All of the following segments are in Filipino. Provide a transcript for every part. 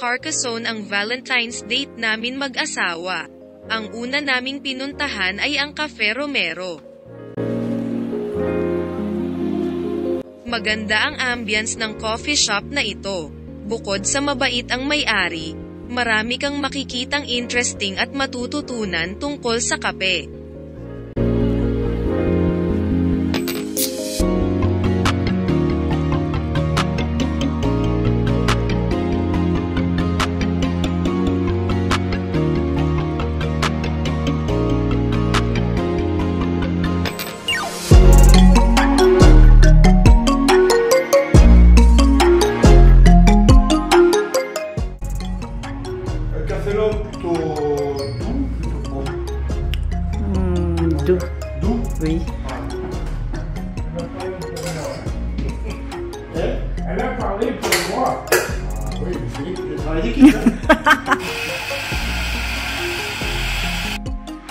Carcassonne ang Valentine's date namin mag-asawa. Ang una naming pinuntahan ay ang Cafe Romero. Maganda ang ambience ng coffee shop na ito. Bukod sa mabait ang may-ari, marami kang makikitang interesting at matututunan tungkol sa kape. Doux. Oui. Elle a parlé pour moi. Oui, c'est dans les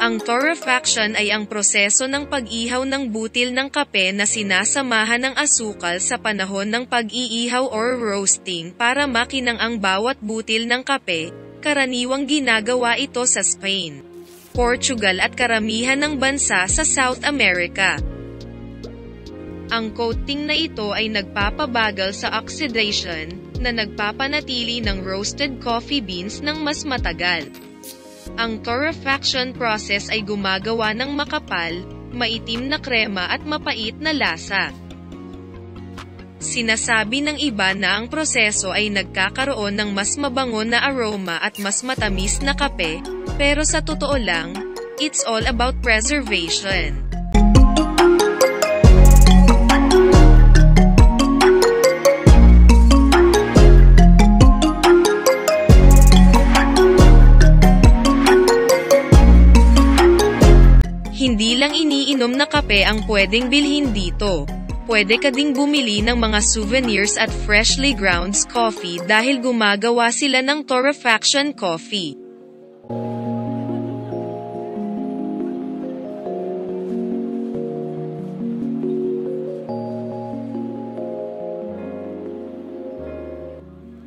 Ang torrefaction ay ang proseso ng pag-ihaw ng butil ng kape na sinasamahan ng asukal sa panahon ng pag-iihaw or roasting para makinang ang bawat butil ng kape. Karaniwang ginagawa ito sa Spain, Portugal at karamihan ng bansa sa South America. Ang coating na ito ay nagpapabagal sa oxidation, na nagpapanatili ng roasted coffee beans ng mas matagal. Ang torrefaction process ay gumagawa ng makapal, maitim na krema at mapait na lasa. Sinasabi ng iba na ang proseso ay nagkakaroon ng mas mabango na aroma at mas matamis na kape, pero sa totoo lang, it's all about preservation. Hindi lang iniinom na kape ang pwedeng bilhin dito. Pwede ka ding bumili ng mga souvenirs at freshly ground coffee dahil gumagawa sila ng torrefaction coffee.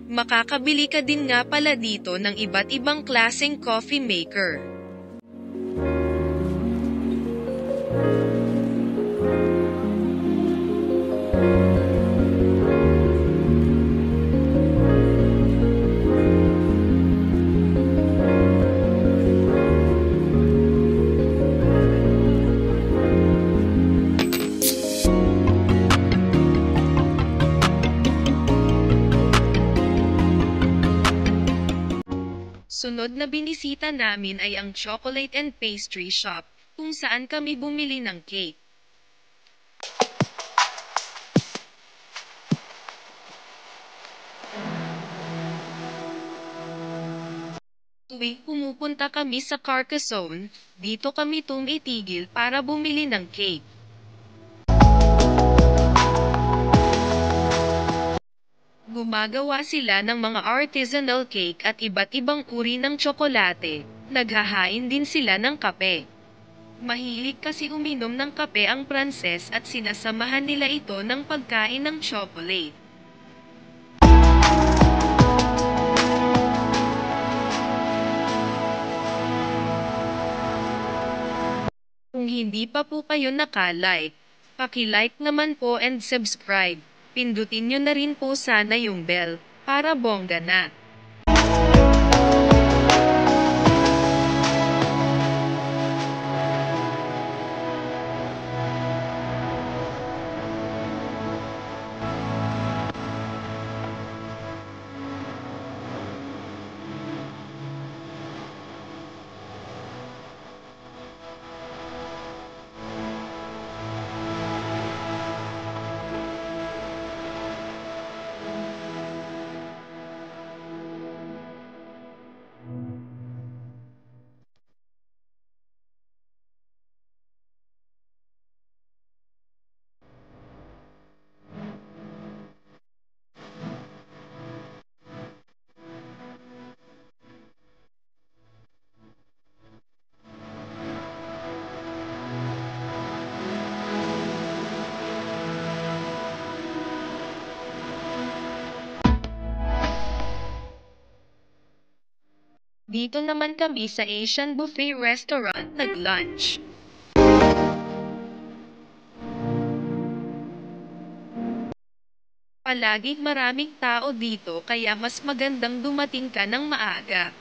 Makakabili ka din nga pala dito ng iba't ibang klaseng coffee maker. Sunod na binisita namin ay ang Chocolate and Pastry Shop, kung saan kami bumili ng cake. Tuwing pumupunta kami sa Carcassonne, dito kami tumitigil para bumili ng cake. Gumagawa sila ng mga artisanal cake at iba't ibang uri ng tsokolate. Naghahain din sila ng kape. Mahilig kasi uminom ng kape ang Pranses at sinasamahan nila ito ng pagkain ng chocolate. Kung hindi pa po kayo naka-like, paki-like naman po and subscribe. Pindutin nyo na rin po sana yung bell, para bongga na. Dito naman kami sa Asian Buffet Restaurant nag-lunch. Palaging maraming tao dito kaya mas magandang dumating ka ng maaga.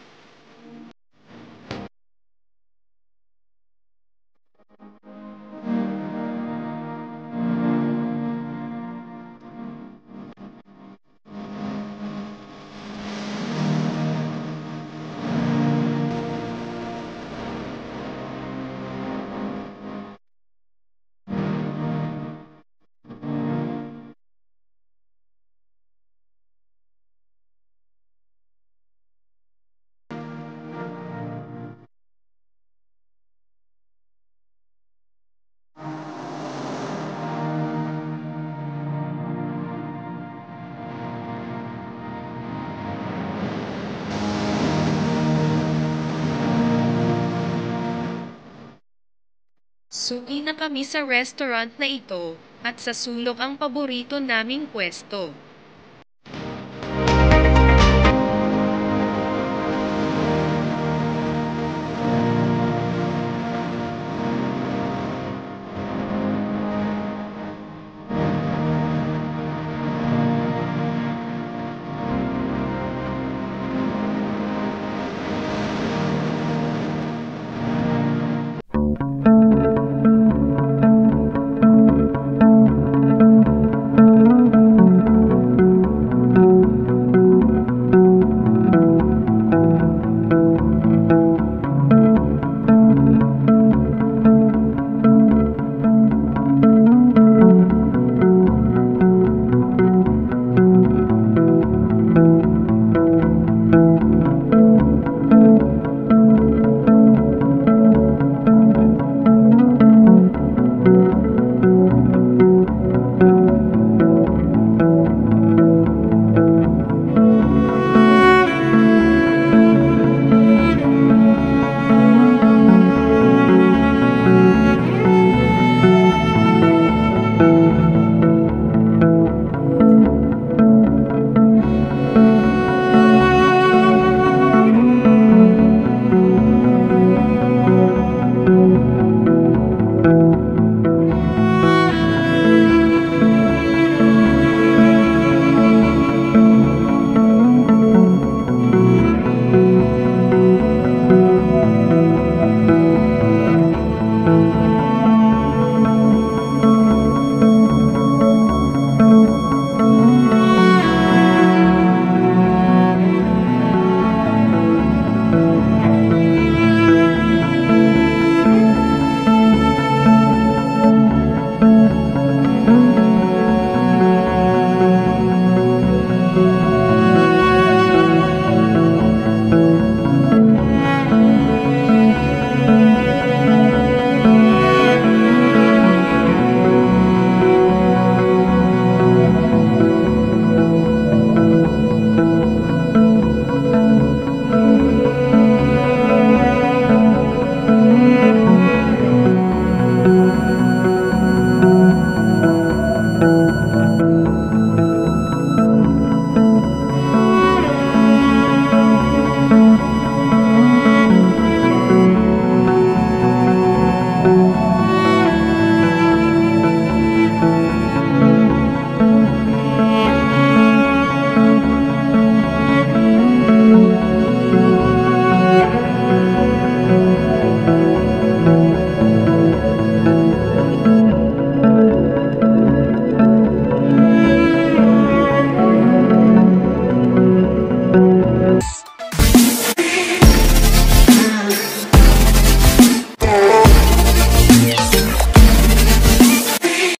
Suki na kami sa restaurant na ito, at sa sulok ang paborito naming pwesto.